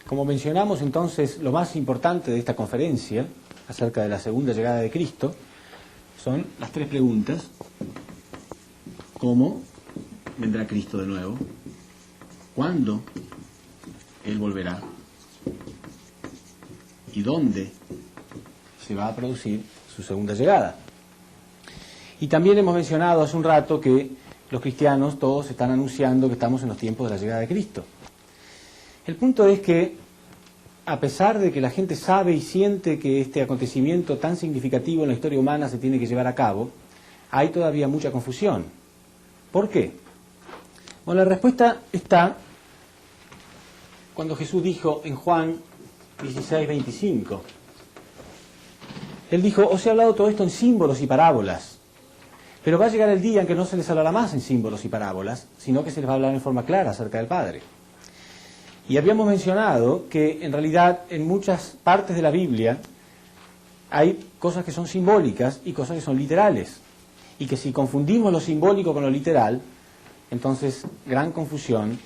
Como mencionamos entonces, lo más importante de esta conferencia acerca de la segunda llegada de Cristo son las tres preguntas. ¿Cómo vendrá Cristo de nuevo? ¿Cuándo Él volverá? ¿Y dónde se va a producir su segunda llegada? Y también hemos mencionado hace un rato que los cristianos todos están anunciando que estamos en los tiempos de la llegada de Cristo. El punto es que, a pesar de que la gente sabe y siente que este acontecimiento tan significativo en la historia humana se tiene que llevar a cabo, hay todavía mucha confusión. ¿Por qué? Bueno, la respuesta está cuando Jesús dijo en Juan 16:25. Él dijo: os he hablado todo esto en símbolos y parábolas, pero va a llegar el día en que no se les hablará más en símbolos y parábolas, sino que se les va a hablar en forma clara acerca del Padre. Y habíamos mencionado que en realidad en muchas partes de la Biblia hay cosas que son simbólicas y cosas que son literales, y que si confundimos lo simbólico con lo literal, entonces gran confusión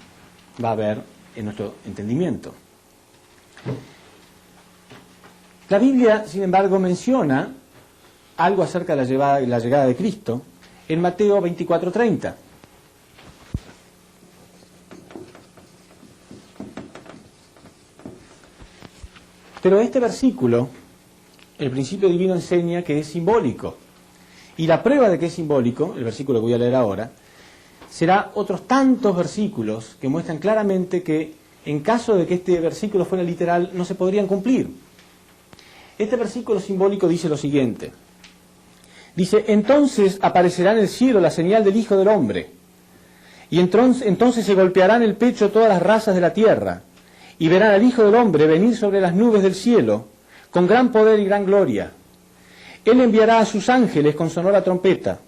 va a haber en nuestro entendimiento. La Biblia, sin embargo, menciona algo acerca de la llegada de Cristo en Mateo 24:30. Pero este versículo, el principio divino enseña que es simbólico. Y la prueba de que es simbólico, el versículo que voy a leer ahora, será otros tantos versículos que muestran claramente que en caso de que este versículo fuera literal, no se podrían cumplir. Este versículo simbólico dice lo siguiente. Dice: entonces aparecerá en el cielo la señal del Hijo del Hombre, y entonces se golpearán el pecho todas las razas de la tierra, y verán al Hijo del Hombre venir sobre las nubes del cielo, con gran poder y gran gloria. Él enviará a sus ángeles con sonora trompeta,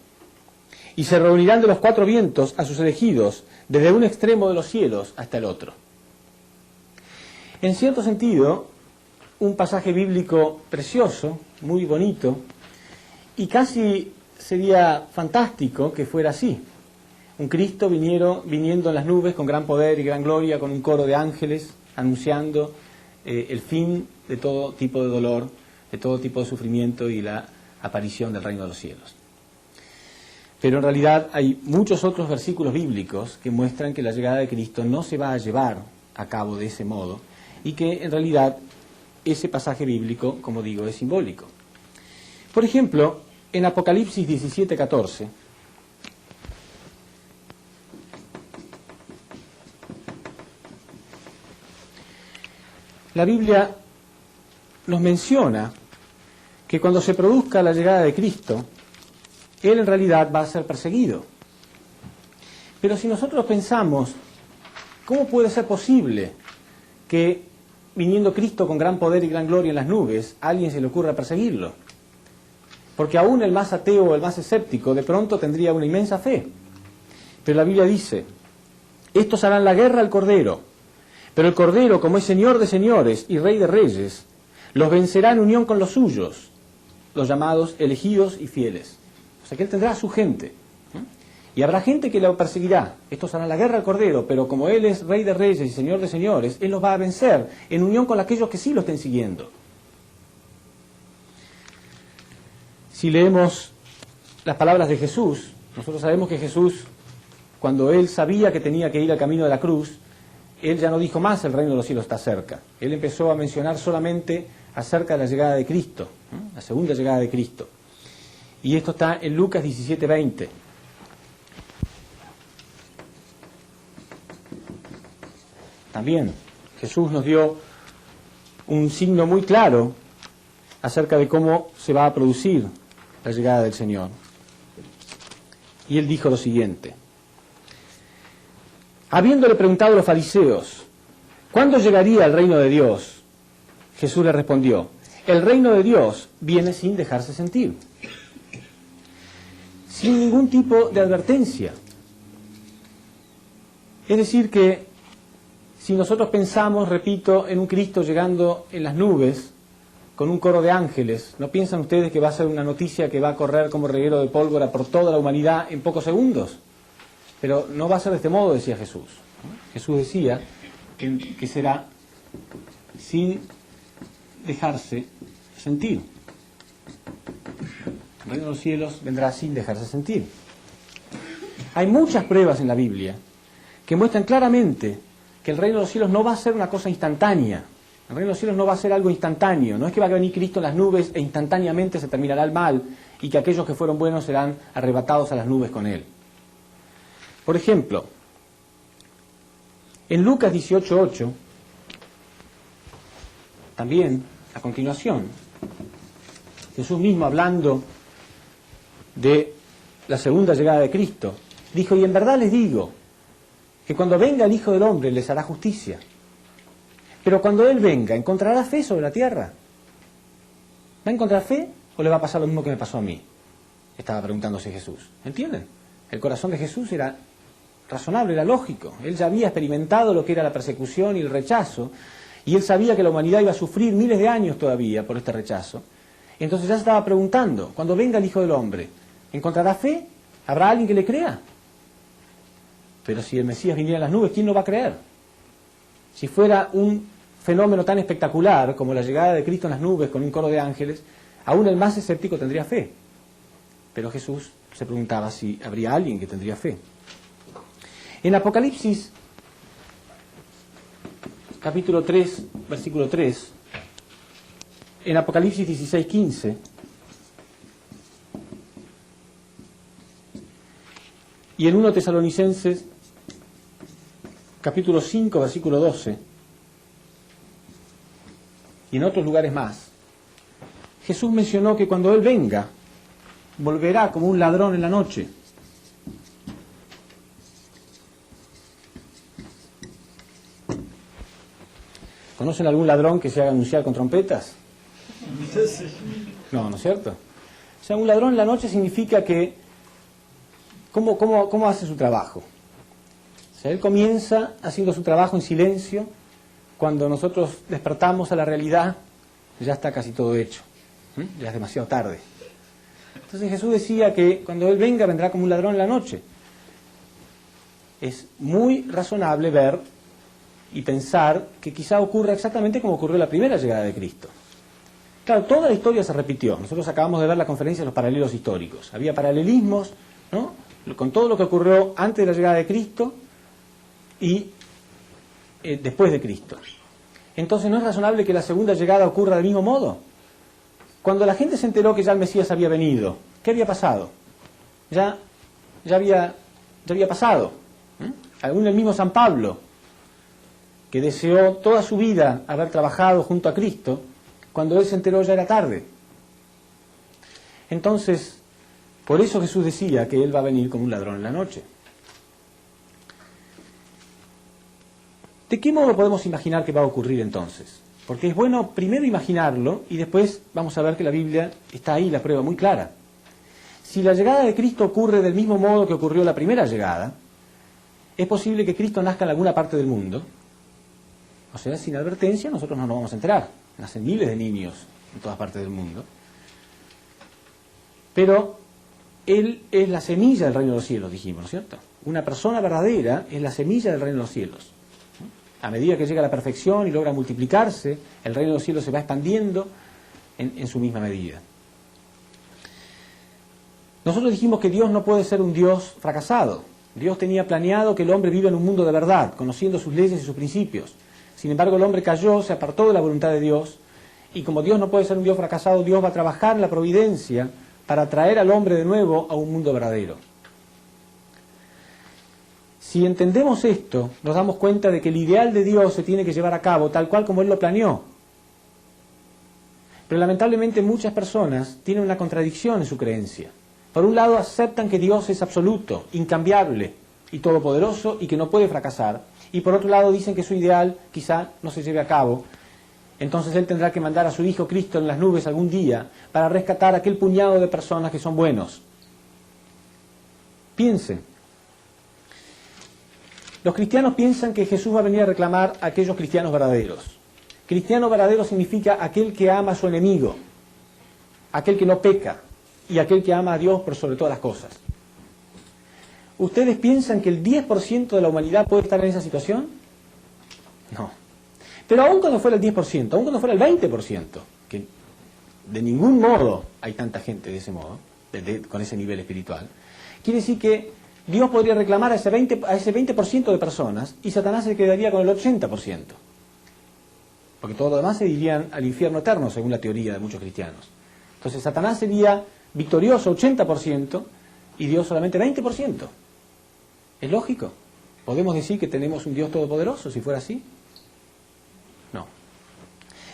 y se reunirán de los cuatro vientos a sus elegidos, desde un extremo de los cielos hasta el otro. En cierto sentido, un pasaje bíblico precioso, muy bonito, y casi sería fantástico que fuera así. Un Cristo viniendo en las nubes con gran poder y gran gloria, con un coro de ángeles, anunciando el fin de todo tipo de dolor, de todo tipo de sufrimiento y la aparición del reino de los cielos. Pero en realidad hay muchos otros versículos bíblicos que muestran que la llegada de Cristo no se va a llevar a cabo de ese modo y que en realidad ese pasaje bíblico, como digo, es simbólico. Por ejemplo, en Apocalipsis 17:14, la Biblia nos menciona que cuando se produzca la llegada de Cristo, Él en realidad va a ser perseguido. Pero si nosotros pensamos, ¿cómo puede ser posible que, viniendo Cristo con gran poder y gran gloria en las nubes, a alguien se le ocurra perseguirlo? Porque aún el más ateo o el más escéptico de pronto tendría una inmensa fe. Pero la Biblia dice: estos harán la guerra al Cordero, pero el Cordero, como es Señor de señores y Rey de reyes, los vencerá en unión con los suyos, los llamados elegidos y fieles. O sea que Él tendrá a su gente. Y habrá gente que lo perseguirá. Estos harán la guerra al Cordero, pero como Él es Rey de reyes y Señor de señores, Él los va a vencer en unión con aquellos que sí lo estén siguiendo. Si leemos las palabras de Jesús, nosotros sabemos que Jesús, cuando Él sabía que tenía que ir al camino de la cruz, Él ya no dijo más: el reino de los cielos está cerca. Él empezó a mencionar solamente acerca de la llegada de Cristo, la segunda llegada de Cristo. Y esto está en Lucas 17:20. También Jesús nos dio un signo muy claro acerca de cómo se va a producir la llegada del Señor. Y Él dijo lo siguiente: habiéndole preguntado a los fariseos, ¿cuándo llegaría el reino de Dios?, Jesús le respondió: el reino de Dios viene sin dejarse sentir, sin ningún tipo de advertencia. Es decir que si nosotros pensamos, repito, en un Cristo llegando en las nubes con un coro de ángeles, ¿no piensan ustedes que va a ser una noticia que va a correr como reguero de pólvora por toda la humanidad en pocos segundos? Pero no va a ser de este modo, decía Jesús. Jesús decía que será sin dejarse sentir. El reino de los cielos vendrá sin dejarse sentir. Hay muchas pruebas en la Biblia que muestran claramente que el reino de los cielos no va a ser una cosa instantánea. El reino de los cielos no va a ser algo instantáneo. No es que va a venir Cristo en las nubes e instantáneamente se terminará el mal y que aquellos que fueron buenos serán arrebatados a las nubes con él. Por ejemplo, en Lucas 18:8, también, a continuación, Jesús mismo hablando de la segunda llegada de Cristo, dijo: y en verdad les digo que cuando venga el Hijo del Hombre les hará justicia. Pero cuando Él venga, ¿encontrará fe sobre la tierra? ¿Va a encontrar fe o le va a pasar lo mismo que me pasó a mí? Estaba preguntándose Jesús. ¿Entienden? El corazón de Jesús era razonable, era lógico. Él ya había experimentado lo que era la persecución y el rechazo, y Él sabía que la humanidad iba a sufrir miles de años todavía por este rechazo. Entonces ya se estaba preguntando, cuando venga el Hijo del Hombre, ¿encontrará fe? ¿Habrá alguien que le crea? Pero si el Mesías viniera en las nubes, ¿quién no va a creer? Si fuera un fenómeno tan espectacular como la llegada de Cristo en las nubes con un coro de ángeles, aún el más escéptico tendría fe. Pero Jesús se preguntaba si habría alguien que tendría fe. En Apocalipsis, capítulo 3, versículo 3, en Apocalipsis 16:15, y en 1 Tesalonicenses, capítulo 5, versículo 12, y en otros lugares más, Jesús mencionó que cuando Él venga, volverá como un ladrón en la noche. ¿Conocen algún ladrón que se haga anunciar con trompetas? No, ¿no es cierto? O sea, un ladrón en la noche significa que ¿cómo hace su trabajo? O sea, él comienza haciendo su trabajo en silencio. Cuando nosotros despertamos a la realidad, ya está casi todo hecho. Ya es demasiado tarde. Entonces Jesús decía que cuando Él venga, vendrá como un ladrón en la noche. Es muy razonable ver y pensar que quizá ocurra exactamente como ocurrió la primera llegada de Cristo. Claro, toda la historia se repitió. Nosotros acabamos de ver la conferencia de los paralelos históricos. Había paralelismos, ¿no?, con todo lo que ocurrió antes de la llegada de Cristo y después de Cristo. Entonces, ¿no es razonable que la segunda llegada ocurra del mismo modo? Cuando la gente se enteró que ya el Mesías había venido, ¿qué había pasado? Ya había pasado. Aún el mismo San Pablo, que deseó toda su vida haber trabajado junto a Cristo, cuando él se enteró ya era tarde. Entonces, por eso Jesús decía que Él va a venir como un ladrón en la noche. ¿De qué modo podemos imaginar que va a ocurrir entonces? Porque es bueno primero imaginarlo y después vamos a ver que la Biblia está ahí, la prueba muy clara. Si la llegada de Cristo ocurre del mismo modo que ocurrió la primera llegada, es posible que Cristo nazca en alguna parte del mundo. O sea, sin advertencia nosotros no nos vamos a enterar. Nacen miles de niños en todas partes del mundo. Pero Él es la semilla del reino de los cielos, dijimos, ¿no es cierto? Una persona verdadera es la semilla del reino de los cielos. A medida que llega a la perfección y logra multiplicarse, el reino de los cielos se va expandiendo en su misma medida. Nosotros dijimos que Dios no puede ser un Dios fracasado. Dios tenía planeado que el hombre viva en un mundo de verdad, conociendo sus leyes y sus principios. Sin embargo, el hombre cayó, se apartó de la voluntad de Dios, y como Dios no puede ser un Dios fracasado, Dios va a trabajar en la providencia para traer al hombre de nuevo a un mundo verdadero. Si entendemos esto, nos damos cuenta de que el ideal de Dios se tiene que llevar a cabo tal cual como Él lo planeó. Pero lamentablemente muchas personas tienen una contradicción en su creencia. Por un lado aceptan que Dios es absoluto, incambiable y todopoderoso y que no puede fracasar. Y por otro lado dicen que su ideal quizá no se lleve a cabo. Entonces Él tendrá que mandar a su Hijo Cristo en las nubes algún día para rescatar a aquel puñado de personas que son buenos. Piensen. Los cristianos piensan que Jesús va a venir a reclamar a aquellos cristianos verdaderos. Cristiano verdadero significa aquel que ama a su enemigo, aquel que no peca y aquel que ama a Dios por sobre todas las cosas. ¿Ustedes piensan que el 10% de la humanidad puede estar en esa situación? No. Pero aún cuando fuera el 10%, aún cuando fuera el 20%, que de ningún modo hay tanta gente de ese modo, con ese nivel espiritual, quiere decir que Dios podría reclamar a ese 20% de personas y Satanás se quedaría con el 80%. Porque todo lo demás se irían al infierno eterno, según la teoría de muchos cristianos. Entonces Satanás sería victorioso 80% y Dios solamente 20%. ¿Es lógico? ¿Podemos decir que tenemos un Dios todopoderoso si fuera así? No.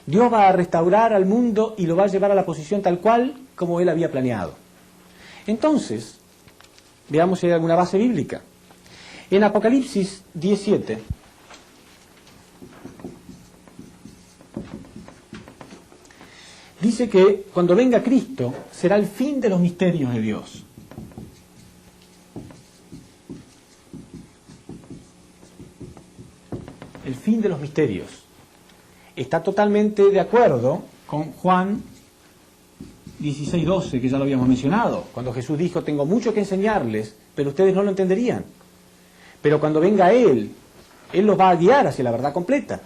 Dios va a restaurar al mundo y lo va a llevar a la posición tal cual como Él había planeado. Entonces, veamos si hay alguna base bíblica. En Apocalipsis 17, dice que cuando venga Cristo será el fin de los misterios de Dios. El fin de los misterios. Está totalmente de acuerdo con Juan 16:12, que ya lo habíamos mencionado, cuando Jesús dijo: tengo mucho que enseñarles, pero ustedes no lo entenderían. Pero cuando venga Él los va a guiar hacia la verdad completa.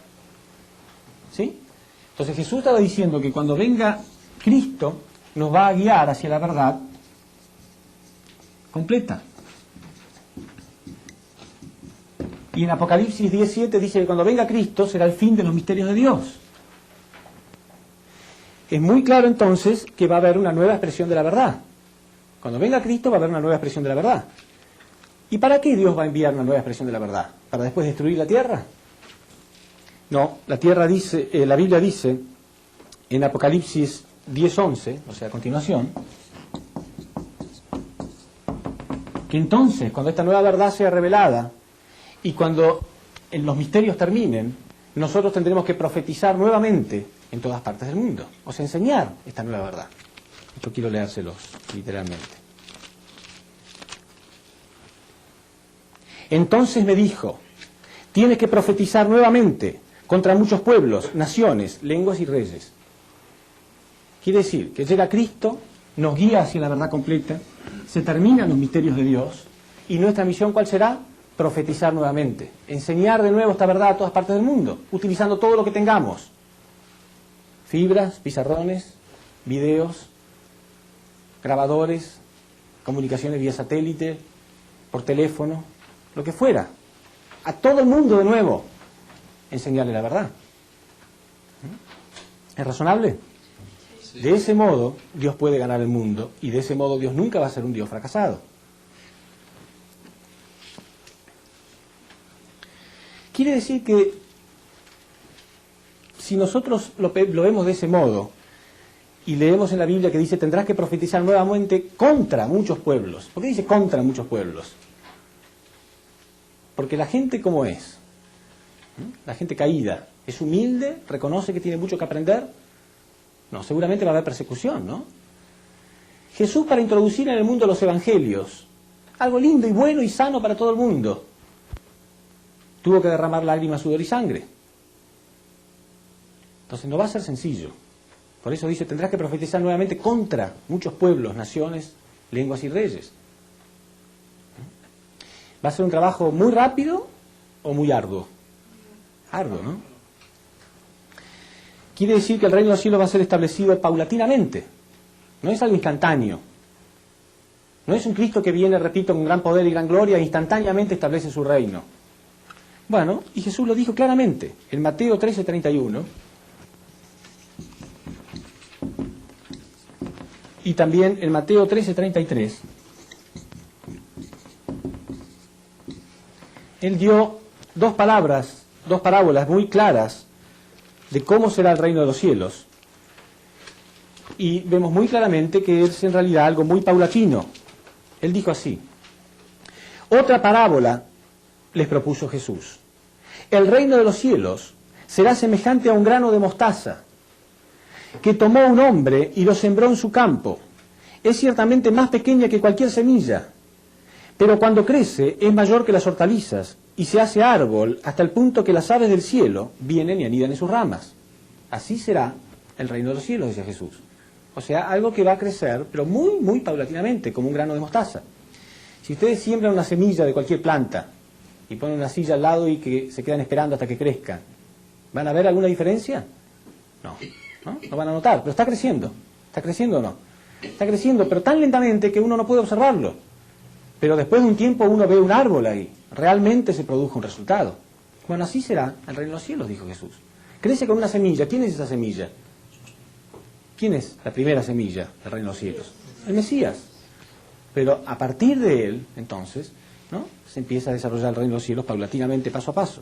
¿Sí? Entonces Jesús estaba diciendo que cuando venga Cristo nos va a guiar hacia la verdad completa. Y en Apocalipsis 17 dice que cuando venga Cristo será el fin de los misterios de Dios. Es muy claro entonces que va a haber una nueva expresión de la verdad. Cuando venga Cristo va a haber una nueva expresión de la verdad. ¿Y para qué Dios va a enviar una nueva expresión de la verdad? ¿Para después destruir la tierra? No, la Biblia dice en Apocalipsis 10:11, o sea, a continuación, que entonces, cuando esta nueva verdad sea revelada y cuando los misterios terminen, nosotros tendremos que profetizar nuevamente en todas partes del mundo, o sea, enseñar esta nueva verdad. Esto quiero leérselos literalmente. Entonces me dijo: tienes que profetizar nuevamente contra muchos pueblos, naciones, lenguas y reyes. Quiere decir que llega Cristo, nos guía hacia la verdad completa, se terminan los misterios de Dios, y nuestra misión, ¿cuál será? Profetizar nuevamente, enseñar de nuevo esta verdad a todas partes del mundo, utilizando todo lo que tengamos: fibras, pizarrones, videos, grabadores, comunicaciones vía satélite, por teléfono, lo que fuera, a todo el mundo de nuevo, enseñarle la verdad. ¿Es razonable? Sí. De ese modo Dios puede ganar el mundo, y de ese modo Dios nunca va a ser un Dios fracasado. Quiere decir que si nosotros lo vemos de ese modo y leemos en la Biblia que dice: tendrás que profetizar nuevamente contra muchos pueblos. ¿Por qué dice contra muchos pueblos? Porque la gente, ¿cómo es? La gente caída, ¿es humilde? ¿Reconoce que tiene mucho que aprender? No, seguramente va a haber persecución, ¿no? Jesús, para introducir en el mundo los evangelios, algo lindo y bueno y sano para todo el mundo, tuvo que derramar lágrimas, sudor y sangre. Entonces no va a ser sencillo. Por eso dice: tendrás que profetizar nuevamente contra muchos pueblos, naciones, lenguas y reyes. ¿Va a ser un trabajo muy rápido o muy arduo? Arduo, ¿no? Quiere decir que el reino de los cielos va a ser establecido paulatinamente. No es algo instantáneo. No es un Cristo que viene, repito, con gran poder y gran gloria e instantáneamente establece su reino. Bueno, y Jesús lo dijo claramente en Mateo 13:31 y también en Mateo 13:33. Él dio dos parábolas muy claras de cómo será el reino de los cielos. Y vemos muy claramente que es en realidad algo muy paulatino. Él dijo así: otra parábola les propuso Jesús. El reino de los cielos será semejante a un grano de mostaza que tomó un hombre y lo sembró en su campo. Es ciertamente más pequeña que cualquier semilla, pero cuando crece es mayor que las hortalizas y se hace árbol hasta el punto que las aves del cielo vienen y anidan en sus ramas. Así será el reino de los cielos, decía Jesús. O sea, algo que va a crecer, pero muy, muy paulatinamente, como un grano de mostaza. Si ustedes siembran una semilla de cualquier planta y ponen una silla al lado y que se quedan esperando hasta que crezca, ¿Van a ver alguna diferencia? No van a notar, pero está creciendo. ¿Está creciendo o no? Está creciendo, pero tan lentamente que uno no puede observarlo. Pero después de un tiempo uno ve un árbol ahí. Realmente se produjo un resultado. Bueno, así será el reino de los cielos, dijo Jesús. Crece con una semilla. ¿Quién es esa semilla? ¿Quién es la primera semilla del reino de los cielos? El Mesías. Pero a partir de él, entonces, ¿no?, se empieza a desarrollar el reino de los cielos paulatinamente, paso a paso.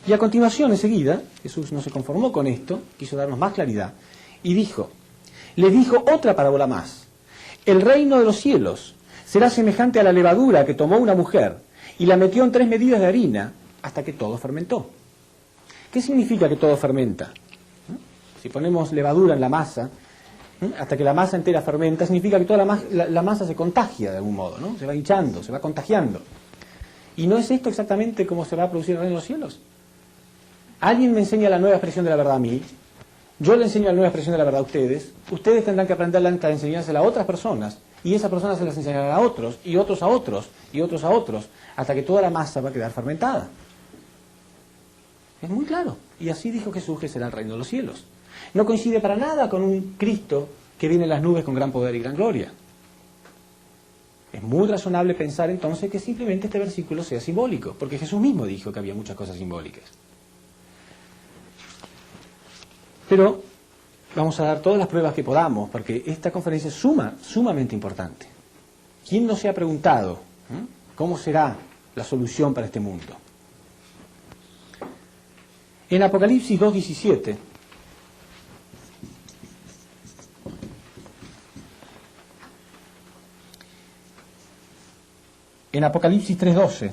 Y a continuación, enseguida, Jesús no se conformó con esto, quiso darnos más claridad, y les dijo otra parábola más. El reino de los cielos será semejante a la levadura que tomó una mujer y la metió en 3 medidas de harina hasta que todo fermentó. ¿Qué significa que todo fermenta? Si ponemos levadura en la masa, hasta que la masa entera fermenta, significa que toda la masa se contagia de algún modo, ¿no? Se va hinchando, se va contagiando. ¿Y no es esto exactamente cómo se va a producir el reino de los cielos? Alguien me enseña la nueva expresión de la verdad a mí, yo le enseño la nueva expresión de la verdad a ustedes tendrán que aprender a enseñársela a otras personas, y esas personas se las enseñarán a otros, y otros a otros, y otros a otros, hasta que toda la masa va a quedar fermentada. Es muy claro. Y así dijo Jesús que será el reino de los cielos. No coincide para nada con un Cristo que viene en las nubes con gran poder y gran gloria. Es muy razonable pensar entonces que simplemente este versículo sea simbólico, porque Jesús mismo dijo que había muchas cosas simbólicas. Pero vamos a dar todas las pruebas que podamos, porque esta conferencia es sumamente importante. ¿Quién no se ha preguntado cómo será la solución para este mundo? En Apocalipsis 2:17, en Apocalipsis 3:12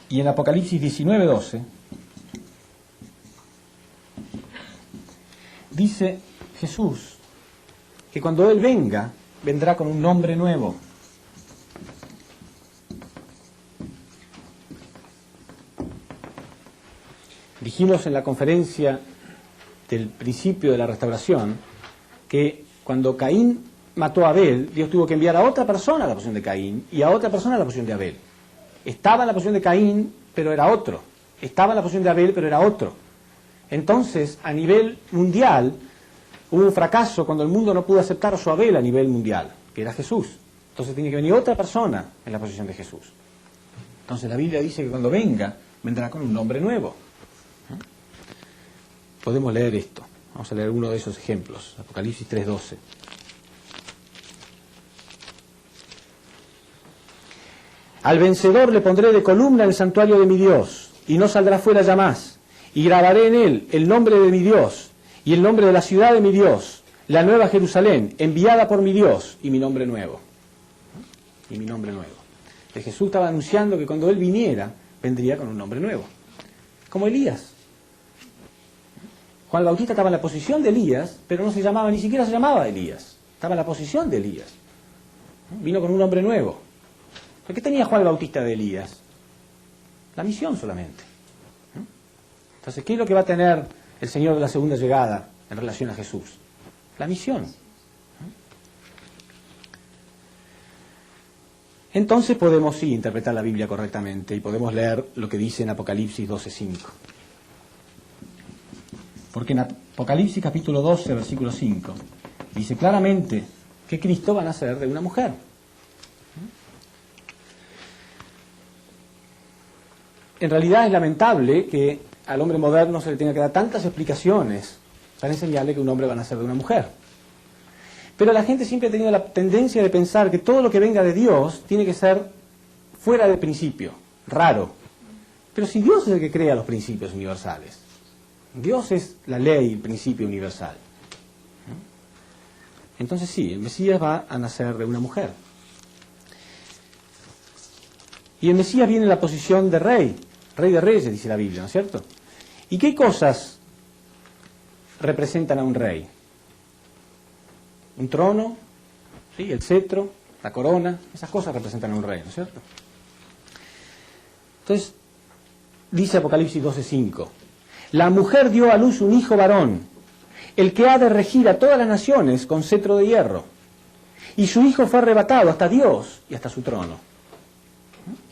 y en Apocalipsis 19:12, dice Jesús que cuando Él venga, vendrá con un nombre nuevo. Dijimos en la conferencia del principio de la restauración que cuando Caín mató a Abel, Dios tuvo que enviar a otra persona a la posición de Caín y a otra persona a la posición de Abel. Estaba en la posición de Caín, pero era otro. Estaba en la posición de Abel, pero era otro. Entonces, a nivel mundial, hubo un fracaso cuando el mundo no pudo aceptar a su Abel a nivel mundial, que era Jesús. Entonces tiene que venir otra persona en la posición de Jesús. Entonces la Biblia dice que cuando venga, vendrá con un nombre nuevo. Podemos leer esto. Vamos a leer uno de esos ejemplos. Apocalipsis 3:12. Al vencedor le pondré de columna en el santuario de mi Dios, y no saldrá fuera ya más. Y grabaré en él el nombre de mi Dios, y el nombre de la ciudad de mi Dios, la nueva Jerusalén, enviada por mi Dios, y mi nombre nuevo. Y mi nombre nuevo. Jesús estaba anunciando que cuando Él viniera, vendría con un nombre nuevo. Como Elías. Juan el Bautista estaba en la posición de Elías, pero no se llamaba, ni siquiera se llamaba Elías. Estaba en la posición de Elías. Vino con un nombre nuevo. ¿Pero qué tenía Juan el Bautista de Elías? La misión solamente. Entonces, ¿qué es lo que va a tener el Señor de la segunda llegada en relación a Jesús? La misión. Entonces podemos sí interpretar la Biblia correctamente y podemos leer lo que dice en Apocalipsis 12:5. Porque en Apocalipsis capítulo 12, versículo 5, dice claramente que Cristo va a nacer de una mujer. En realidad es lamentable que al hombre moderno se le tenga que dar tantas explicaciones para enseñarle que un hombre va a nacer de una mujer. Pero la gente siempre ha tenido la tendencia de pensar que todo lo que venga de Dios tiene que ser fuera del principio, raro. Pero si Dios es el que crea los principios universales, Dios es la ley, el principio universal. Entonces sí, el Mesías va a nacer de una mujer. Y el Mesías viene en la posición de rey de reyes, dice la Biblia, ¿no es cierto? ¿Y qué cosas representan a un rey? Un trono, ¿sí? El cetro, la corona, esas cosas representan a un rey, ¿no es cierto? Entonces, dice Apocalipsis 12:5, la mujer dio a luz un hijo varón, el que ha de regir a todas las naciones con cetro de hierro, y su hijo fue arrebatado hasta Dios y hasta su trono.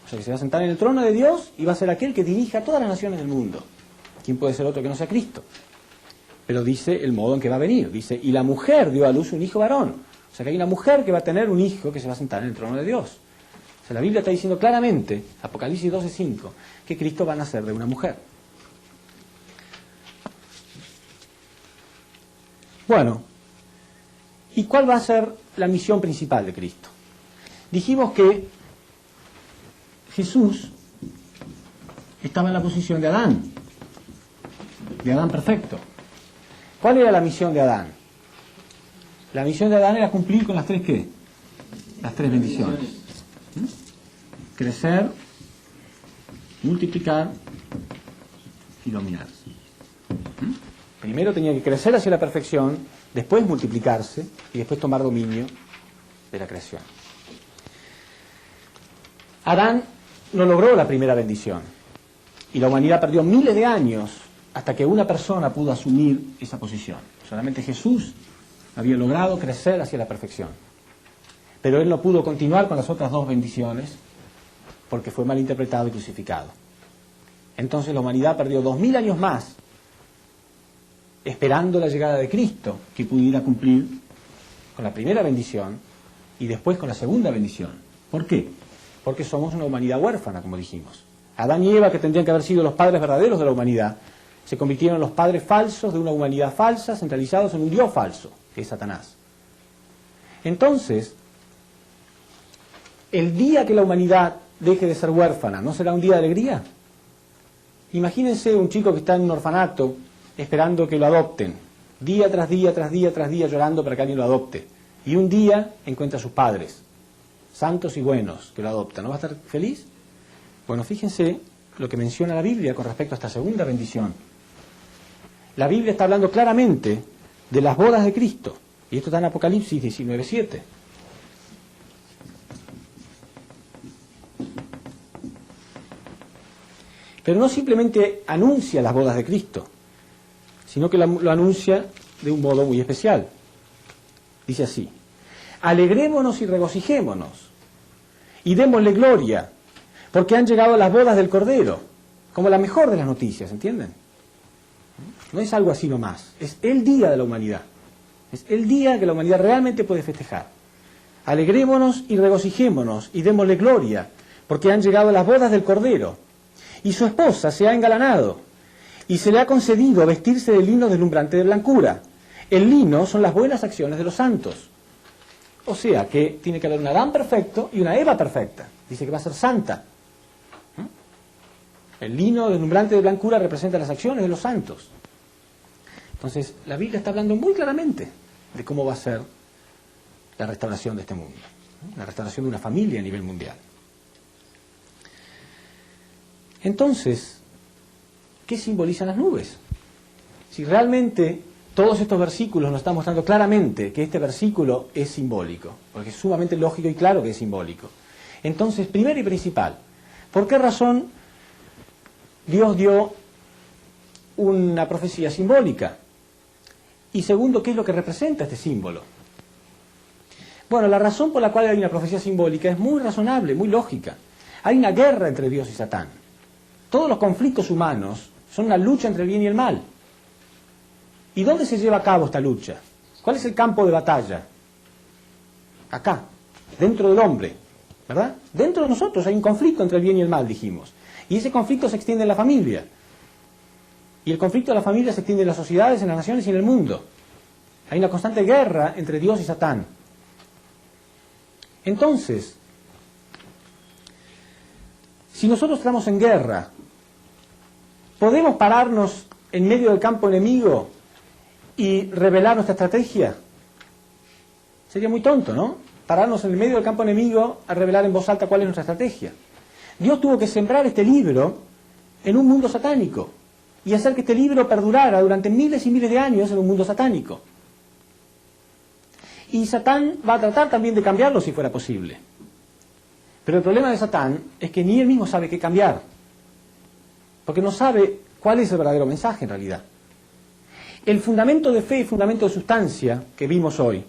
O sea, que se va a sentar en el trono de Dios y va a ser aquel que dirija a todas las naciones del mundo. ¿Quién puede ser otro que no sea Cristo? Pero dice el modo en que va a venir. Dice, y la mujer dio a luz un hijo varón. O sea, que hay una mujer que va a tener un hijo que se va a sentar en el trono de Dios. O sea, la Biblia está diciendo claramente, Apocalipsis 12:5, que Cristo va a nacer de una mujer. Bueno, ¿y cuál va a ser la misión principal de Cristo? Dijimos que Jesús estaba en la posición de Adán perfecto. ¿Cuál era la misión de Adán? La misión de Adán era cumplir con las tres ¿qué? Las tres bendiciones. Crecer, multiplicar y dominar. Primero tenía que crecer hacia la perfección, después multiplicarse y después tomar dominio de la creación. Adán no logró la primera bendición y la humanidad perdió miles de años hasta que una persona pudo asumir esa posición. Solamente Jesús había logrado crecer hacia la perfección. Pero él no pudo continuar con las otras dos bendiciones porque fue mal interpretado y crucificado. Entonces la humanidad perdió 2000 años más esperando la llegada de Cristo, que pudiera cumplir con la primera bendición y después con la segunda bendición. ¿Por qué? Porque somos una humanidad huérfana, como dijimos. Adán y Eva, que tendrían que haber sido los padres verdaderos de la humanidad, se convirtieron en los padres falsos de una humanidad falsa, centralizados en un Dios falso, que es Satanás. Entonces, el día que la humanidad deje de ser huérfana, ¿no será un día de alegría? Imagínense un chico que está en un orfanato esperando que lo adopten, día tras día, tras día, tras día, llorando para que alguien lo adopte. Y un día encuentra a sus padres, santos y buenos, que lo adoptan. ¿No va a estar feliz? Bueno, fíjense lo que menciona la Biblia con respecto a esta segunda bendición. La Biblia está hablando claramente de las bodas de Cristo. Y esto está en Apocalipsis 19:7. Pero no simplemente anuncia las bodas de Cristo, sino que lo anuncia de un modo muy especial. Dice así: alegrémonos y regocijémonos, y démosle gloria, porque han llegado las bodas del Cordero, como la mejor de las noticias, ¿entienden? No es algo así nomás, es el día de la humanidad, es el día que la humanidad realmente puede festejar. Alegrémonos y regocijémonos, y démosle gloria, porque han llegado las bodas del Cordero, y su esposa se ha engalanado, y se le ha concedido vestirse de lino deslumbrante de blancura. El lino son las buenas acciones de los santos. O sea que tiene que haber un Adán perfecto y una Eva perfecta. Dice que va a ser santa. El lino deslumbrante de blancura representa las acciones de los santos. Entonces, la Biblia está hablando muy claramente de cómo va a ser la restauración de este mundo, la restauración de una familia a nivel mundial. Entonces, ¿qué simbolizan las nubes? Si realmente todos estos versículos nos están mostrando claramente que este versículo es simbólico, porque es sumamente lógico y claro que es simbólico. Entonces, primero y principal, ¿por qué razón Dios dio una profecía simbólica? Y segundo, ¿qué es lo que representa este símbolo? Bueno, la razón por la cual hay una profecía simbólica es muy razonable, muy lógica. Hay una guerra entre Dios y Satán. Todos los conflictos humanos son una lucha entre el bien y el mal. ¿Y dónde se lleva a cabo esta lucha? ¿Cuál es el campo de batalla? Acá, dentro del hombre, ¿verdad? Dentro de nosotros hay un conflicto entre el bien y el mal, dijimos. Y ese conflicto se extiende en la familia. Y el conflicto de la familia se extiende en las sociedades, en las naciones y en el mundo. Hay una constante guerra entre Dios y Satán. Entonces, si nosotros estamos en guerra, ¿podemos pararnos en medio del campo enemigo y revelar nuestra estrategia? Sería muy tonto, ¿no? Pararnos en el medio del campo enemigo a revelar en voz alta cuál es nuestra estrategia. Dios tuvo que sembrar este libro en un mundo satánico y hacer que este libro perdurara durante miles y miles de años en un mundo satánico. Y Satán va a tratar también de cambiarlo si fuera posible. Pero el problema de Satán es que ni él mismo sabe qué cambiar, porque no sabe cuál es el verdadero mensaje en realidad. El fundamento de fe y fundamento de sustancia que vimos hoy,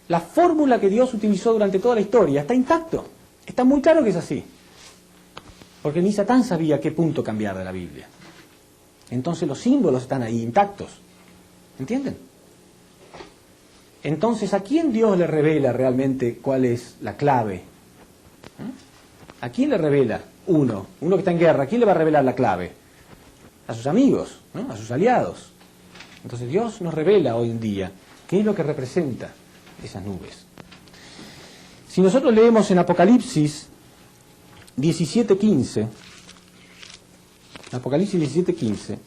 la fórmula que Dios utilizó durante toda la historia, está intacto. Está muy claro que es así. porque ni Satán sabía qué punto cambiar de la Biblia. Entonces los símbolos están ahí intactos. ¿Entienden? Entonces, ¿a quién Dios le revela realmente cuál es la clave? ¿A quién le revela? Uno que está en guerra, ¿a quién le va a revelar la clave? A sus amigos, ¿no? A sus aliados. Entonces Dios nos revela hoy en día qué es lo que representa esas nubes. Si nosotros leemos en Apocalipsis 17:15, Apocalipsis 17:15,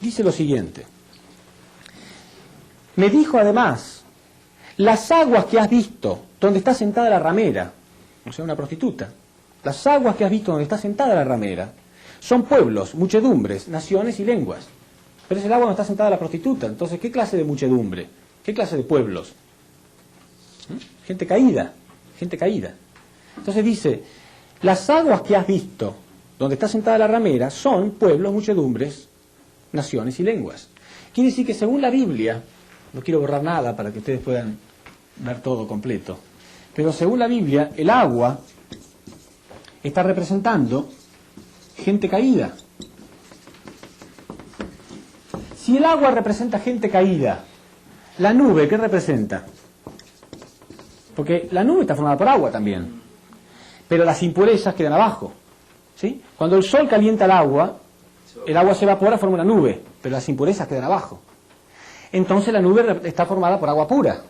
dice lo siguiente: me dijo además, las aguas que has visto donde está sentada la ramera, o sea, una prostituta, las aguas que has visto donde está sentada la ramera, son pueblos, muchedumbres, naciones y lenguas. Pero es el agua donde está sentada la prostituta. Entonces, ¿qué clase de muchedumbre? ¿Qué clase de pueblos? Gente caída, gente caída. Entonces dice, las aguas que has visto donde está sentada la ramera son pueblos, muchedumbres, naciones y lenguas. Quiere decir que según la Biblia, no quiero borrar nada para que ustedes puedan ver todo completo, pero según la Biblia, el agua está representando gente caída. Si el agua representa gente caída, la nube, ¿qué representa? Porque la nube está formada por agua también, pero las impurezas quedan abajo, ¿sí? Cuando el sol calienta el agua se evapora, forma una nube, pero las impurezas quedan abajo. Entonces la nube está formada por agua pura.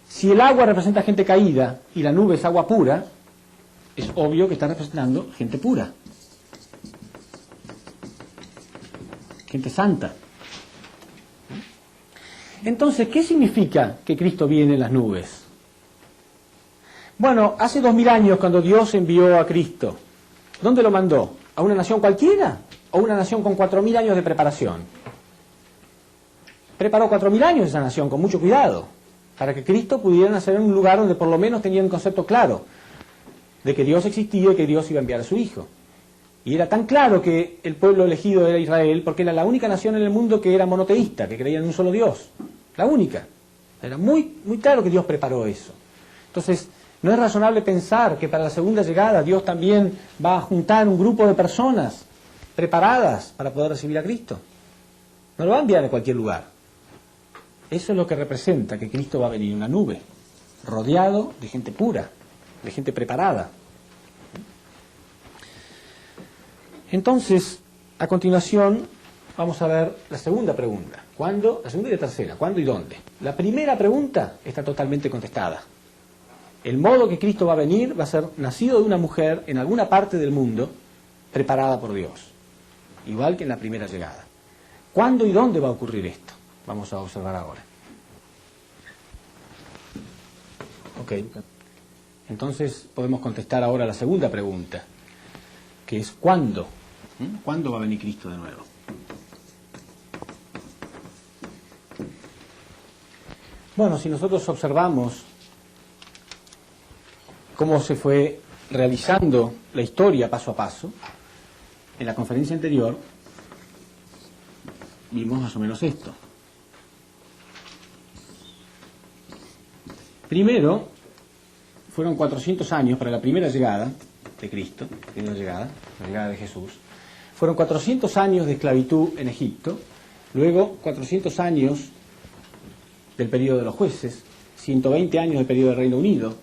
Si el agua representa gente caída y la nube es agua pura, es obvio que está representando gente pura, gente santa. Entonces, ¿qué significa que Cristo viene en las nubes? Bueno, hace 2000 años cuando Dios envió a Cristo, ¿dónde lo mandó? ¿A una nación cualquiera? ¿O una nación con 4000 años de preparación? Preparó 4000 años esa nación con mucho cuidado, para que Cristo pudiera nacer en un lugar donde por lo menos tenían un concepto claro de que Dios existía y que Dios iba a enviar a su Hijo. Y era tan claro que el pueblo elegido era Israel, porque era la única nación en el mundo que era monoteísta, que creía en un solo Dios. La única. Era muy, muy claro que Dios preparó eso. Entonces, no es razonable pensar que para la segunda llegada Dios también va a juntar un grupo de personas preparadas para poder recibir a Cristo. No lo va a enviar a cualquier lugar. Eso es lo que representa que Cristo va a venir en una nube, rodeado de gente pura, de gente preparada. Entonces, a continuación, vamos a ver la segunda pregunta. ¿Cuándo? La segunda y la tercera. ¿Cuándo y dónde? La primera pregunta está totalmente contestada. El modo que Cristo va a venir va a ser nacido de una mujer en alguna parte del mundo, preparada por Dios. Igual que en la primera llegada. ¿Cuándo y dónde va a ocurrir esto? Vamos a observar ahora. Ok. Entonces podemos contestar ahora la segunda pregunta, que es ¿cuándo? ¿Cuándo va a venir Cristo de nuevo? Bueno, si nosotros observamos cómo se fue realizando la historia paso a paso, en la conferencia anterior vimos más o menos esto. Primero, fueron 400 años para la primera llegada de Cristo, la llegada de Jesús. Fueron 400 años de esclavitud en Egipto, luego 400 años del periodo de los jueces, 120 años del periodo del Reino Unido,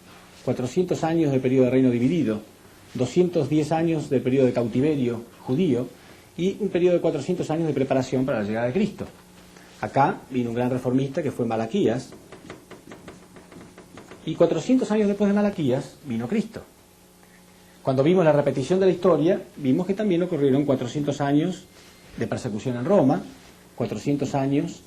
400 años del periodo del Reino Dividido, 210 años del periodo de cautiverio judío y un periodo de 400 años de preparación para la llegada de Cristo. Acá vino un gran reformista que fue Malaquías, y 400 años después de Malaquías vino Cristo. Cuando vimos la repetición de la historia, vimos que también ocurrieron 400 años de persecución en Roma, 400 años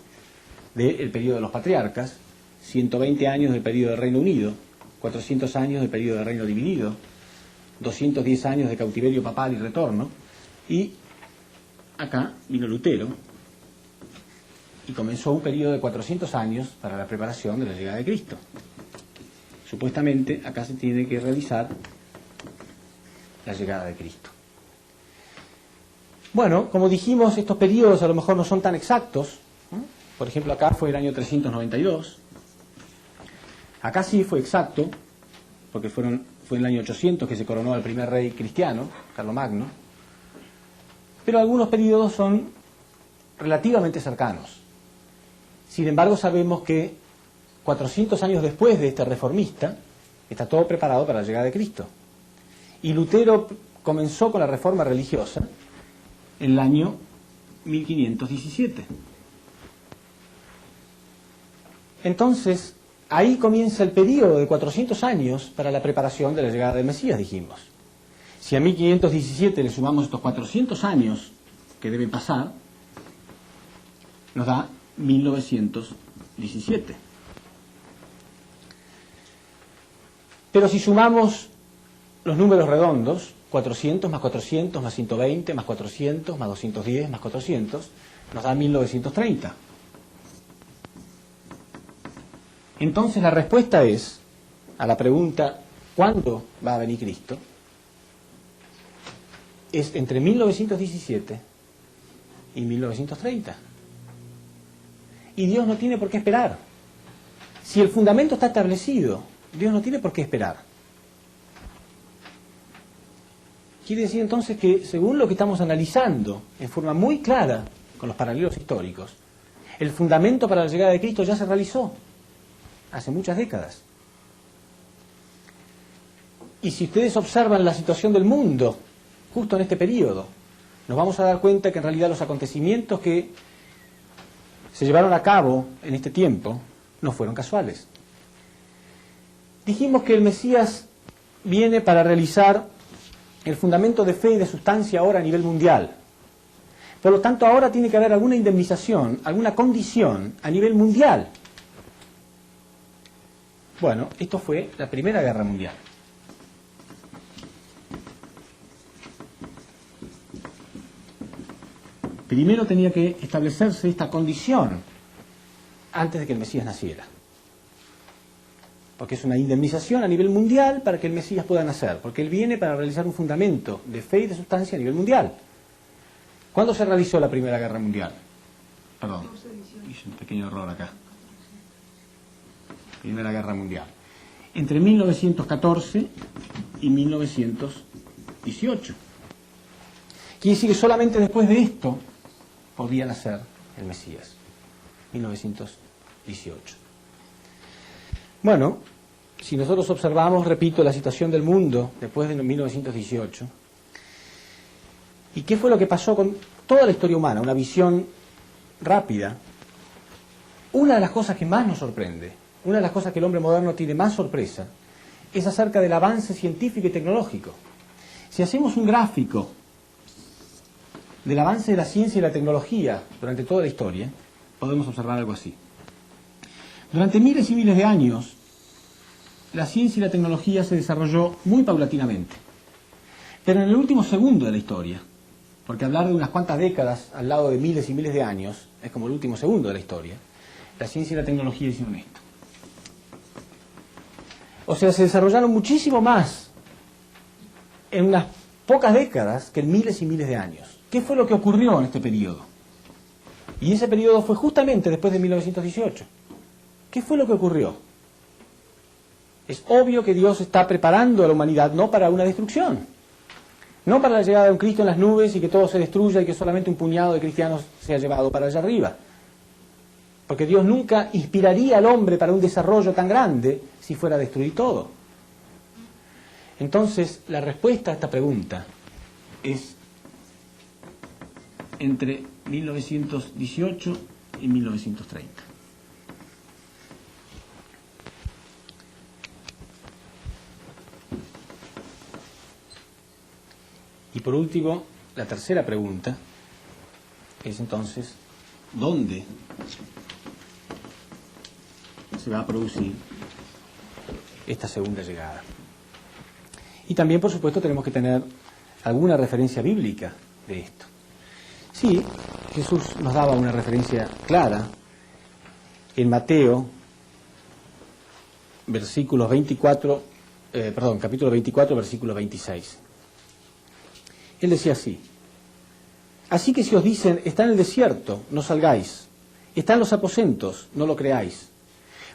del periodo de los patriarcas, 120 años del periodo del Reino Unido, 400 años del periodo del Reino Dividido, 210 años de cautiverio papal y retorno, y acá vino Lutero, y comenzó un periodo de 400 años para la preparación de la llegada de Cristo. Supuestamente acá se tiene que realizar la llegada de Cristo. Bueno, como dijimos, estos periodos a lo mejor no son tan exactos. Por ejemplo, acá fue el año 392. Acá sí fue exacto, porque fueron fue en el año 800 que se coronó al primer rey cristiano, Carlomagno, pero algunos periodos son relativamente cercanos. Sin embargo, sabemos que 400 años después de este reformista, está todo preparado para la llegada de Cristo. Y Lutero comenzó con la reforma religiosa en el año 1517. Entonces, ahí comienza el periodo de 400 años para la preparación de la llegada del Mesías, dijimos. Si a 1517 le sumamos estos 400 años que deben pasar, nos da 1917. Pero si sumamos los números redondos, 400 más 400 más 120 más 400 más 210 más 400, nos da 1930. Entonces la respuesta es, a la pregunta ¿cuándo va a venir Cristo?, es entre 1917 y 1930. Y Dios no tiene por qué esperar. Si el fundamento está establecido, Dios no tiene por qué esperar. Quiere decir entonces que, según lo que estamos analizando en forma muy clara con los paralelos históricos, el fundamento para la llegada de Cristo ya se realizó hace muchas décadas. Y si ustedes observan la situación del mundo justo en este periodo, nos vamos a dar cuenta que en realidad los acontecimientos que se llevaron a cabo en este tiempo no fueron casuales. Dijimos que el Mesías viene para realizar el fundamento de fe y de sustancia ahora a nivel mundial. Por lo tanto, ahora tiene que haber alguna indemnización, alguna condición a nivel mundial. Bueno, esto fue la Primera Guerra Mundial. Primero tenía que establecerse esta condición antes de que el Mesías naciera. Porque es una indemnización a nivel mundial para que el Mesías pueda nacer. Porque Él viene para realizar un fundamento de fe y de sustancia a nivel mundial. ¿Cuándo se realizó la Primera Guerra Mundial? Perdón, hice un pequeño error acá. Primera Guerra Mundial. Entre 1914 y 1918. Quiere decir que solamente después de esto podía nacer el Mesías. 1918. Bueno, si nosotros observamos, repito, la situación del mundo después de 1918, ¿y qué fue lo que pasó con toda la historia humana? Una visión rápida. Una de las cosas que más nos sorprende, una de las cosas que el hombre moderno tiene más sorpresa, es acerca del avance científico y tecnológico. Si hacemos un gráfico del avance de la ciencia y la tecnología durante toda la historia, podemos observar algo así. Durante miles y miles de años, la ciencia y la tecnología se desarrolló muy paulatinamente. Pero en el último segundo de la historia, porque hablar de unas cuantas décadas al lado de miles y miles de años es como el último segundo de la historia, la ciencia y la tecnología hicieron esto. O sea, se desarrollaron muchísimo más en unas pocas décadas que en miles y miles de años. ¿Qué fue lo que ocurrió en este periodo? Y ese periodo fue justamente después de 1918. ¿Qué fue lo que ocurrió? Es obvio que Dios está preparando a la humanidad no para una destrucción, no para la llegada de un Cristo en las nubes y que todo se destruya y que solamente un puñado de cristianos sea llevado para allá arriba. Porque Dios nunca inspiraría al hombre para un desarrollo tan grande si fuera a destruir todo. Entonces, la respuesta a esta pregunta es entre 1918 y 1930. Y por último, la tercera pregunta es entonces, ¿dónde se va a producir esta segunda llegada? Y también, por supuesto, tenemos que tener alguna referencia bíblica de esto. Sí, Jesús nos daba una referencia clara en Mateo, capítulo 24, versículo 26. Él decía así: así que si os dicen, está en el desierto, no salgáis, está en los aposentos, no lo creáis,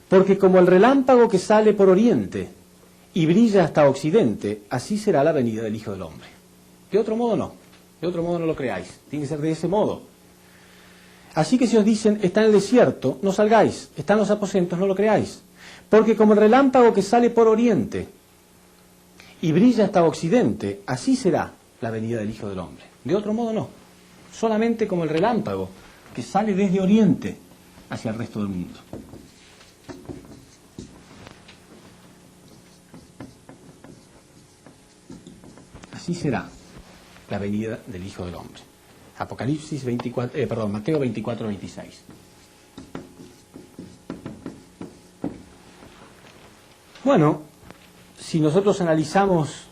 porque como el relámpago que sale por oriente y brilla hasta occidente, así será la venida del Hijo del Hombre. De otro modo no, de otro modo no lo creáis, tiene que ser de ese modo. Así que si os dicen, está en el desierto, no salgáis, está en los aposentos, no lo creáis. Porque como el relámpago que sale por oriente y brilla hasta occidente, así será la venida del Hijo del Hombre. De otro modo no, solamente como el relámpago que sale desde oriente hacia el resto del mundo. Así será la venida del Hijo del Hombre. Apocalipsis 24, Mateo 24, 26. Bueno, si nosotros analizamos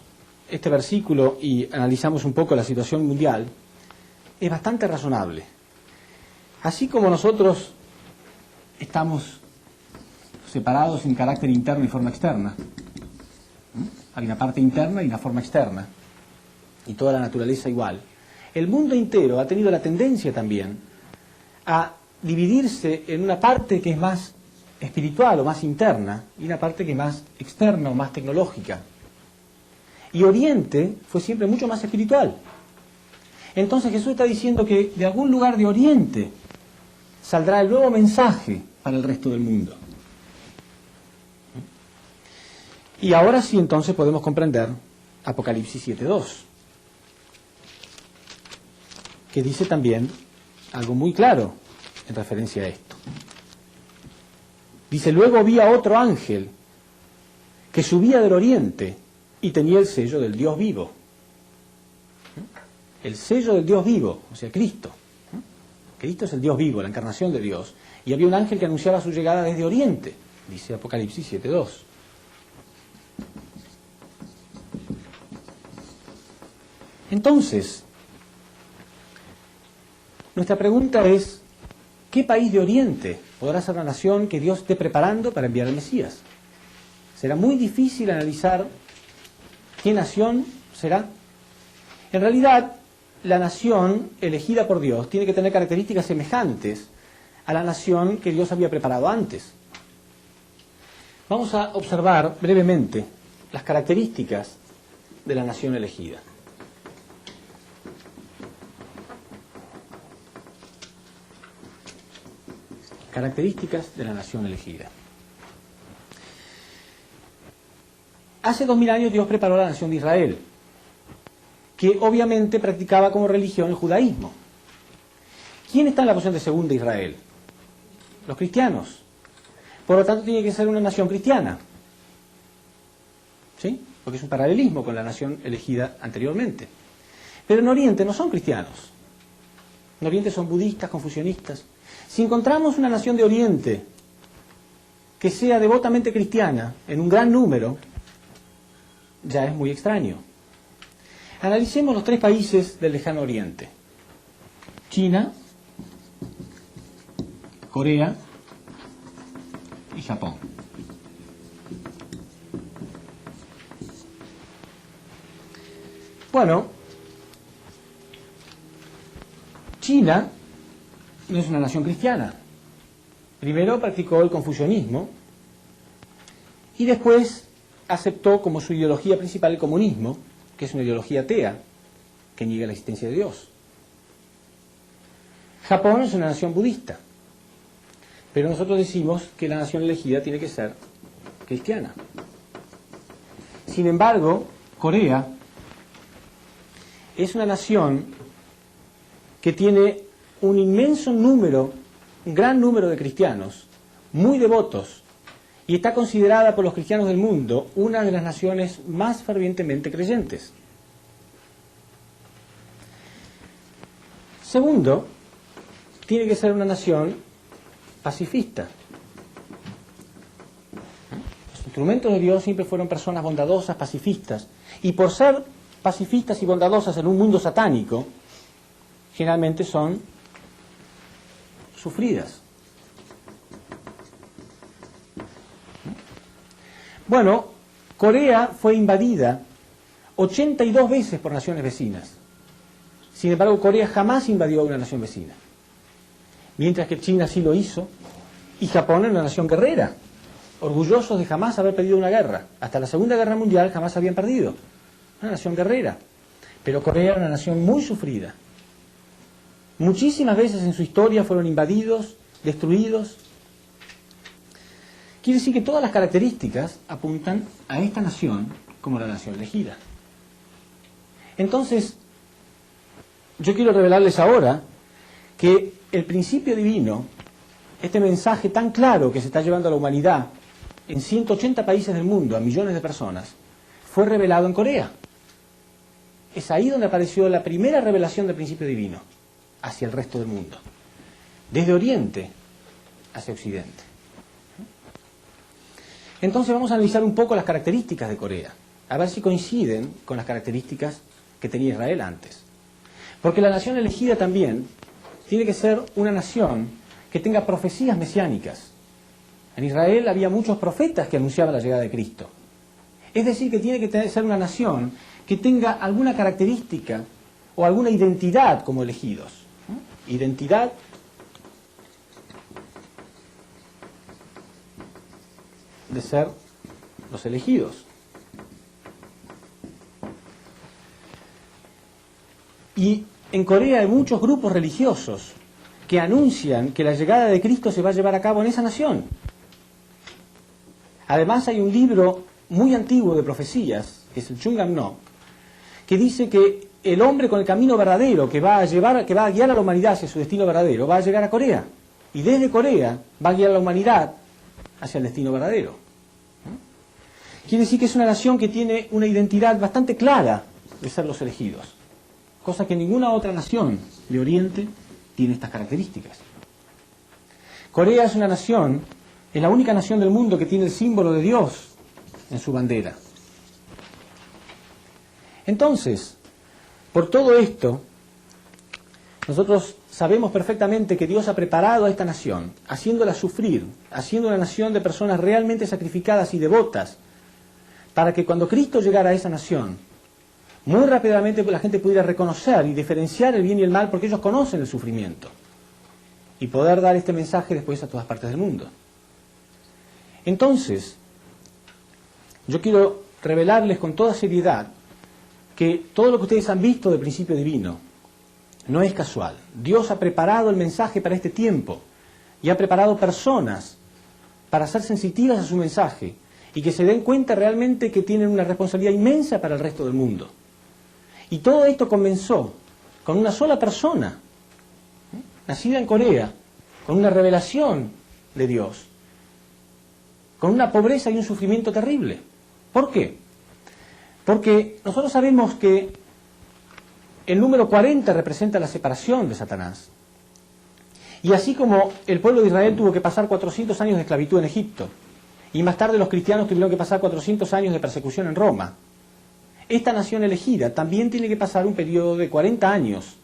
este versículo y analizamos un poco la situación mundial, es bastante razonable. Así como nosotros estamos separados en carácter interno y forma externa, hay una parte interna y una forma externa, y toda la naturaleza igual, el mundo entero ha tenido la tendencia también a dividirse en una parte que es más espiritual o más interna y una parte que es más externa o más tecnológica. Y Oriente fue siempre mucho más espiritual. Entonces Jesús está diciendo que de algún lugar de Oriente saldrá el nuevo mensaje para el resto del mundo. Y ahora sí entonces podemos comprender Apocalipsis 7.2, que dice también algo muy claro en referencia a esto. Dice, luego vi a otro ángel que subía del oriente y tenía el sello del Dios vivo. El sello del Dios vivo, o sea, Cristo. Cristo es el Dios vivo, la encarnación de Dios. Y había un ángel que anunciaba su llegada desde oriente, dice Apocalipsis 7.2. Entonces, nuestra pregunta es, ¿qué país de Oriente podrá ser la nación que Dios esté preparando para enviar al Mesías? Será muy difícil analizar qué nación será. En realidad, la nación elegida por Dios tiene que tener características semejantes a la nación que Dios había preparado antes. Vamos a observar brevemente las características de la nación elegida. Características de la nación elegida. Hace 2000 años Dios preparó la nación de Israel, que obviamente practicaba como religión el judaísmo. ¿Quién está en la posición de segunda Israel? Los cristianos. Por lo tanto tiene que ser una nación cristiana. ¿Sí? Porque es un paralelismo con la nación elegida anteriormente. Pero en Oriente no son cristianos. En Oriente son budistas, confucianistas. Si encontramos una nación de Oriente que sea devotamente cristiana en un gran número, ya es muy extraño. Analicemos los 3 países del lejano Oriente: China, Corea y Japón. Bueno, China no es una nación cristiana. Primero practicó el confucianismo y después aceptó como su ideología principal el comunismo, que es una ideología atea, que niega la existencia de Dios. Japón es una nación budista, pero nosotros decimos que la nación elegida tiene que ser cristiana. Sin embargo, Corea es una nación que tiene un inmenso número, un gran número de cristianos, muy devotos, y está considerada por los cristianos del mundo una de las naciones más fervientemente creyentes. Segundo, tiene que ser una nación pacifista. Los instrumentos de Dios siempre fueron personas bondadosas, pacifistas, y por ser pacifistas y bondadosas en un mundo satánico, generalmente son sufridas. Bueno, Corea fue invadida 82 veces por naciones vecinas. Sin embargo, Corea jamás invadió a una nación vecina. Mientras que China sí lo hizo, y Japón es una nación guerrera. orgullosos de jamás haber perdido una guerra. Hasta la Segunda Guerra Mundial jamás habían perdido. Una nación guerrera. Pero Corea era una nación muy sufrida. Muchísimas veces en su historia fueron invadidos, destruidos. Quiere decir que todas las características apuntan a esta nación como la nación elegida. Entonces, yo quiero revelarles ahora que el principio divino, este mensaje tan claro que se está llevando a la humanidad en 180 países del mundo, a millones de personas, fue revelado en Corea. Es ahí donde apareció la primera revelación del principio divino hacia el resto del mundo, desde Oriente hacia Occidente. Entonces vamos a analizar un poco las características de Corea, a ver si coinciden con las características que tenía Israel antes. Porque la nación elegida también tiene que ser una nación que tenga profecías mesiánicas. En Israel había muchos profetas que anunciaban la llegada de Cristo. Es decir, que tiene que ser una nación que tenga alguna característica o alguna identidad como elegidos. Identidad de ser los elegidos. Y en Corea hay muchos grupos religiosos que anuncian que la llegada de Cristo se va a llevar a cabo en esa nación. Además hay un libro muy antiguo de profecías, que es el Chungamno, que dice que el hombre con el camino verdadero que va a guiar a la humanidad hacia su destino verdadero, va a llegar a Corea. Y desde Corea va a guiar a la humanidad hacia el destino verdadero. Quiere decir que es una nación que tiene una identidad bastante clara de ser los elegidos, cosa que ninguna otra nación de Oriente tiene estas características. Corea es una nación, es la única nación del mundo que tiene el símbolo de Dios en su bandera. Entonces, por todo esto, nosotros sabemos perfectamente que Dios ha preparado a esta nación, haciéndola sufrir, haciendo una nación de personas realmente sacrificadas y devotas, para que cuando Cristo llegara a esa nación, muy rápidamente la gente pudiera reconocer y diferenciar el bien y el mal, porque ellos conocen el sufrimiento, y poder dar este mensaje después a todas partes del mundo. Entonces, yo quiero revelarles con toda seriedad que todo lo que ustedes han visto del principio divino no es casual. Dios ha preparado el mensaje para este tiempo y ha preparado personas para ser sensitivas a su mensaje y que se den cuenta realmente que tienen una responsabilidad inmensa para el resto del mundo. Y todo esto comenzó con una sola persona, nacida en Corea, con una revelación de Dios, con una pobreza y un sufrimiento terrible. ¿Por qué? Porque nosotros sabemos que el número 40 representa la separación de Satanás. Y así como el pueblo de Israel tuvo que pasar 400 años de esclavitud en Egipto, y más tarde los cristianos tuvieron que pasar 400 años de persecución en Roma, esta nación elegida también tiene que pasar un periodo de 40 años,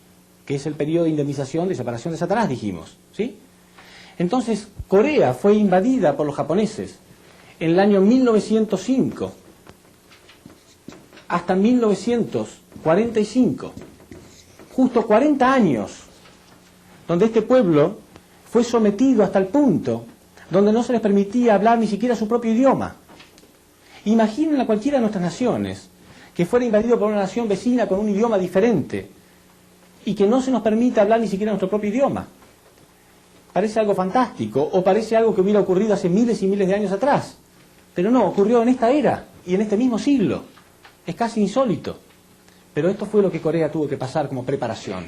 que es el periodo de indemnización de separación de Satanás, dijimos, ¿sí? Entonces, Corea fue invadida por los japoneses en el año 1905 hasta 1945, justo 40 años, donde este pueblo fue sometido hasta el punto donde no se les permitía hablar ni siquiera su propio idioma. Imaginen a cualquiera de nuestras naciones que fuera invadido por una nación vecina con un idioma diferente y que no se nos permita hablar ni siquiera nuestro propio idioma. Parece algo fantástico o parece algo que hubiera ocurrido hace miles y miles de años atrás, pero no, ocurrió en esta era y en este mismo siglo. Es casi insólito, pero esto fue lo que Corea tuvo que pasar como preparación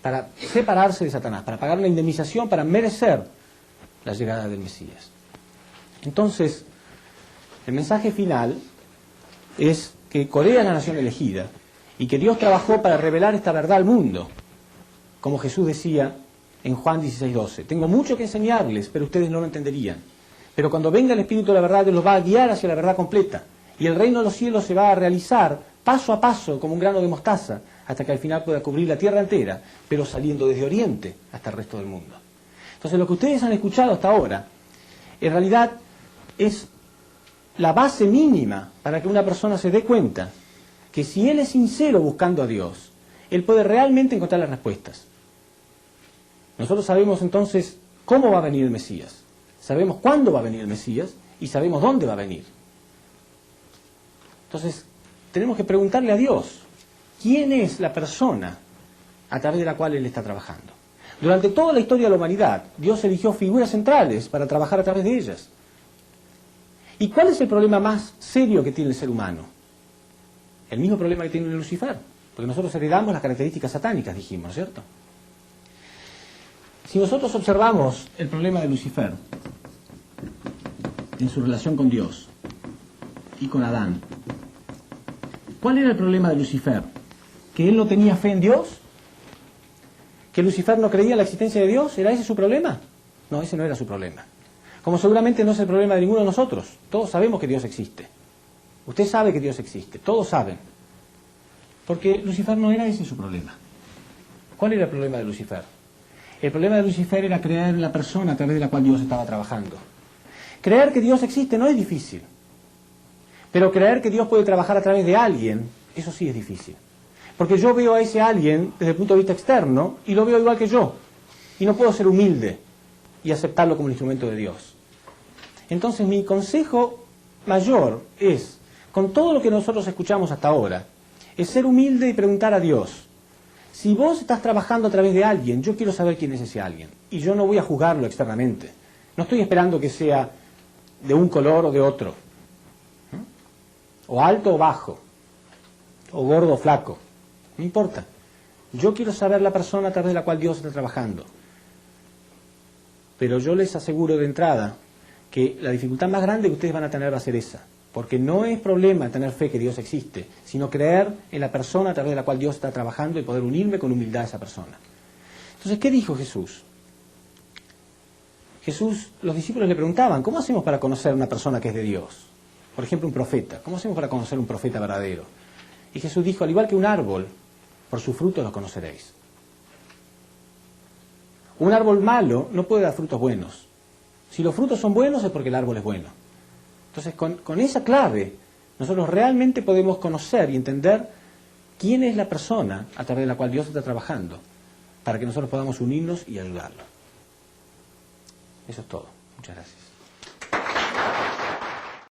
para separarse de Satanás, para pagar una indemnización, para merecer la llegada del Mesías. Entonces, el mensaje final es que Corea es la nación elegida y que Dios trabajó para revelar esta verdad al mundo, como Jesús decía en Juan 16:12. Tengo mucho que enseñarles, pero ustedes no lo entenderían. Pero cuando venga el Espíritu de la verdad, Dios los va a guiar hacia la verdad completa. Y el reino de los cielos se va a realizar paso a paso como un grano de mostaza, hasta que al final pueda cubrir la tierra entera, pero saliendo desde Oriente hasta el resto del mundo. Entonces lo que ustedes han escuchado hasta ahora, en realidad es la base mínima para que una persona se dé cuenta que si él es sincero buscando a Dios, él puede realmente encontrar las respuestas. Nosotros sabemos entonces cómo va a venir el Mesías. sabemos cuándo va a venir el Mesías y sabemos dónde va a venir. Entonces, tenemos que preguntarle a Dios, ¿quién es la persona a través de la cual Él está trabajando? Durante toda la historia de la humanidad, Dios eligió figuras centrales para trabajar a través de ellas. ¿Y cuál es el problema más serio que tiene el ser humano? El mismo problema que tiene Lucifer, porque nosotros heredamos las características satánicas, dijimos, ¿cierto? Si nosotros observamos el problema de Lucifer en su relación con Dios y con Adán, ¿cuál era el problema de Lucifer? ¿Que él no tenía fe en Dios? ¿Que Lucifer no creía en la existencia de Dios? ¿Era ese su problema? No, ese no era su problema. Como seguramente no es el problema de ninguno de nosotros. Todos sabemos que Dios existe. Usted sabe que Dios existe, todos saben. Porque Lucifer no era ese su problema. ¿Cuál era el problema de Lucifer? El problema de Lucifer era creer en la persona a través de la cual Dios estaba trabajando. Creer que Dios existe no es difícil. Pero creer que Dios puede trabajar a través de alguien, eso sí es difícil. Porque yo veo a ese alguien desde el punto de vista externo y lo veo igual que yo. Y no puedo ser humilde y aceptarlo como un instrumento de Dios. Entonces mi consejo mayor es, con todo lo que nosotros escuchamos hasta ahora, es ser humilde y preguntar a Dios, si vos estás trabajando a través de alguien, yo quiero saber quién es ese alguien. Y yo no voy a juzgarlo externamente. No estoy esperando que sea de un color o de otro. O alto o bajo. O gordo o flaco. No importa. Yo quiero saber la persona a través de la cual Dios está trabajando. Pero yo les aseguro de entrada que la dificultad más grande que ustedes van a tener va a ser esa. Porque no es problema tener fe que Dios existe, sino creer en la persona a través de la cual Dios está trabajando y poder unirme con humildad a esa persona. Entonces, ¿qué dijo Jesús? Los discípulos le preguntaban, ¿cómo hacemos para conocer una persona que es de Dios? Por ejemplo, un profeta. ¿Cómo hacemos para conocer un profeta verdadero? Y Jesús dijo, al igual que un árbol, por sus frutos los conoceréis. Un árbol malo no puede dar frutos buenos. Si los frutos son buenos es porque el árbol es bueno. Entonces, con esa clave, nosotros realmente podemos conocer y entender quién es la persona a través de la cual Dios está trabajando, para que nosotros podamos unirnos y ayudarlo. Eso es todo. Muchas gracias.